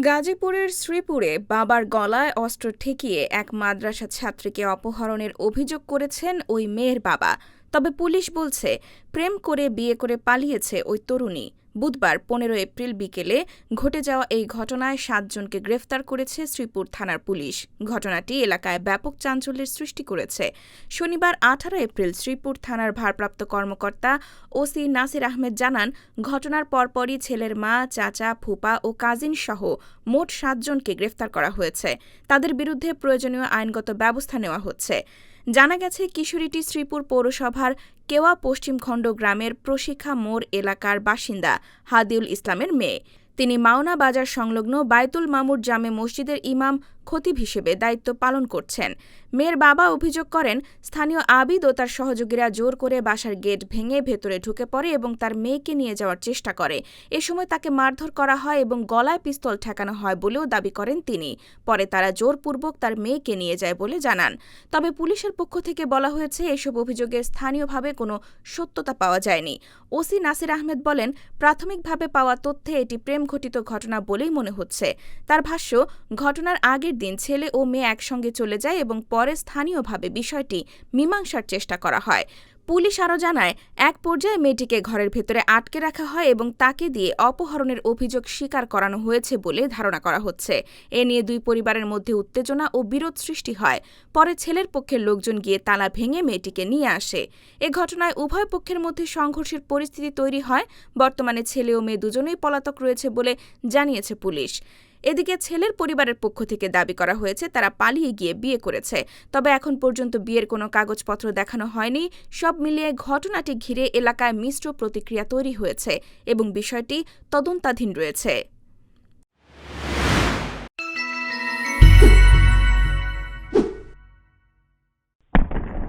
গাজীপুরের শ্রীপুরে বাবার গলায় অস্ত্র ঠেকিয়ে এক মাদ্রাসা ছাত্রীকে অপহরণের অভিযোগ করেছেন ওই মেয়ের বাবা। তবে পুলিশ বলছে, প্রেম করে বিয়ে করে পালিয়েছে ওই তরুণী। বুধবার ১৫ এপ্রিল বিকেলে ঘটে যাওয়া এই ঘটনায় ৭ জনকে গ্রেফতার করেছে শ্রীপুর থানার পুলিশ। ঘটনাটি এলাকায় ব্যাপক চাঞ্চল্যের সৃষ্টি করেছে। শনিবার ১৮ এপ্রিল শ্রীপুর থানার ভারপ্রাপ্ত কর্মকর্তা ওসি নাসির আহমেদ জানান, ঘটনার পরপরই ছেলের মা, চাচা, ফুপা ও কাজিনসহ মোট ৭ জনকে গ্রেফতার করা হয়েছে। তাদের বিরুদ্ধে প্রয়োজনীয় আইনগত ব্যবস্থা নেওয়া হচ্ছে। জানা গেছে, কিশোরীটি শ্রীপুর পৌরসভার কেওয়া পশ্চিম খণ্ড গ্রামের প্রশিক্ষা মোড় এলাকার বাসিন্দা হাদিউল ইসলামের মেয়ে। তিনি মাওনা বাজার সংলগ্ন বায়তুল মামুর জামে মসজিদের ইমাম খতিব হিসেবে দায়িত্ব পালন করছেন। মেয়ের বাবা অভিযোগ করেন, স্থানীয় আবিদ ও তার সহযোগীরা জোর করে বাসার গেট ভেঙে ভেতরে ঢুকে পড়ে এবং তার মেয়েকে নিয়ে যাওয়ার চেষ্টা করে। এ সময় তাকে মারধর করা হয় এবং গলায় পিস্তল ঠেকানো হয় বলেও দাবি করেন তিনি। পরে তারা জোরপূর্বক তার মেয়েকে নিয়ে যায় বলে জানান। তবে পুলিশের পক্ষ থেকে বলা হয়েছে, এসব অভিযোগের স্থানীয়ভাবে কোনো সত্যতা পাওয়া যায়নি। ওসি নাসির আহমেদ বলেন, প্রাথমিকভাবে পাওয়া তথ্যে এটি প্রেমঘটিত ঘটনা বলেই মনে হচ্ছে। তার ভাষ্য, ঘটনার আগের দিন ছেলে ও মেয়ে একসঙ্গে চলে যায় এবং পরে স্থানীয়ভাবে বিষয়টি মীমাংসার চেষ্টা করা হয়। পুলিশ আরও জানায়, এক পর্যায়ে মেয়েটিকে ঘরের ভেতরে আটকে রাখা হয় এবং তাকে দিয়ে অপহরণের অভিযোগ স্বীকার করানো হয়েছে বলে ধারণা করা হচ্ছে। এ নিয়ে দুই পরিবারের মধ্যে উত্তেজনা ও বিরোধ সৃষ্টি হয়। পরে ছেলের পক্ষের লোকজন গিয়ে তালা ভেঙে মেয়েটিকে নিয়ে আসে। এ ঘটনায় উভয় পক্ষের মধ্যে সংঘর্ষের পরিস্থিতি তৈরি হয়। বর্তমানে ছেলে ও মেয়ে দুজনেই পলাতক রয়েছে বলে জানিয়েছে পুলিশ। এদিকে ছেলের পরিবারের পক্ষ থেকে দাবি করা হয়েছে, তারা পালিয়ে গিয়ে বিয়ে করেছে। তবে এখন পর্যন্ত বিয়ের কোনো কাগজপত্র দেখানো হয়নি। সব মিলিয়ে ঘটনাটি ঘিরে এলাকায় মিশ্র প্রতিক্রিয়া তৈরি হয়েছে এবং বিষয়টি তদন্তাধীন রয়েছে।